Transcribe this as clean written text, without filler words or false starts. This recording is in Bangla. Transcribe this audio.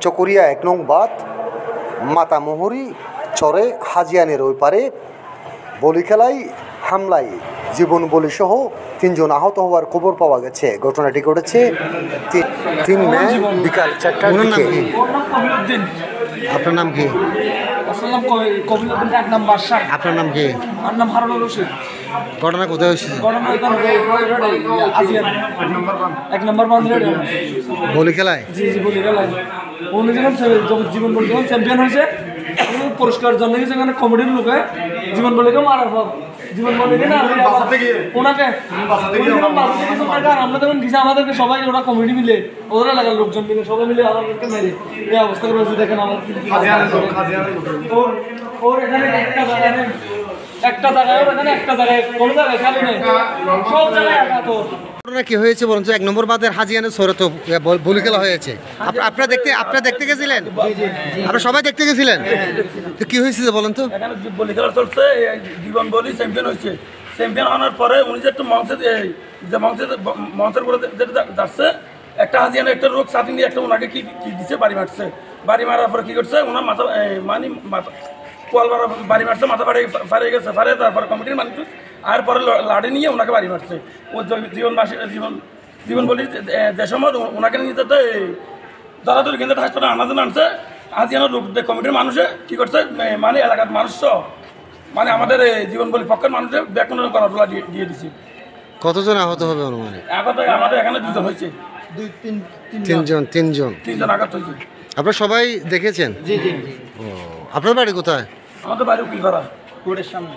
চকরিয়া ১ নং বাঁধ মাতামুহুরী চরে হাজিয়ানের ওই পারে বলি খেলায় হামলায় জীবন বলি সহ ৩ জন আহত হওয়ার খবর পাওয়া গেছে। ঘটনাটি ঘটেছে ৩ মে বিকাল ৪টার দিকে। আপনার নাম কি? আপনার নাম কি? ঘটনা কোথায় হয়েছে? বলি খেলায়? জি জি, বলি খেলায় উনি যখন জীবন বলি যখন চ্যাম্পিয়ন হয়েছে পুরস্কার জন্য সেখানে কমিটির লোকে জীবন বলিকে মারার পর জীবন বলিকে না ওনাকে আমরা তখন দিছে আমাদেরকে সবাই ওরা কমিটি মিলে ওদের এলাকার লোকজন মিলে সবাই মিলে আমাদেরকে মেরে এই অবস্থা করেছে। দেখেন আমার ওর এখানে একটা জায়গায় কোনো জায়গায় খালি নেই, সব জায়গায় আঘাত। ঘটনা কি হয়েছে বলুন তো? ১ নম্বর বাঁধের হাজিয়ানের সরে তো বলি খেলা হয়েছে, আপনারা দেখতে গেছিলেন? আপনারা সবাই দেখতে গেছিলেন? তো কি হয়েছে বলেন তো? এখানে বলি খেলা চলছে, জীবন বলি চ্যাম্পিয়ন হয়েছে। চ্যাম্পিয়ন হওয়ার পরে উনি যে একটু মঞ্চের উপরে যেটা যাচ্ছে একটা হাজিয়ানে একটা রোগ সাথে নিয়ে একটা ওনাকে কি দিচ্ছে, বাড়ি মারছে। বাড়ি মারার পরে কি করছে, ওনার মাথা কোয়াল বাড়ি মারছে, মাথা ফাড়িয়ে গেছে। ফাড়িয়ে তারপরে কমিটির মানুষ আর পরে লাঠি নিয়ে ওনাকে বাড়ি মারছে। ও জীবন বলি যে সময় ওনাকে নিয়ে যেতে ধরাধরি কিন্তু হাসপাতালে আনছে। হাজিয়ানের লোক কমিটির মানুষে কি করছে, মানে এলাকার মানুষ মানে আমাদের জীবন বলি পক্ষের মানুষের ব্যাকরণ করাটোলা দিয়ে দিচ্ছে। কতজন আহত হবে অনুমানে? আমাদের এখানে 2 জন হয়েছে। 3 জন আঘাত হয়েছে। আপনারা সবাই দেখেছেন? জি জি। ও, আপনার বাড়ি কোথায়? আমাদের বাড়ি উকিলপাড়া, কোর্টের সামনে।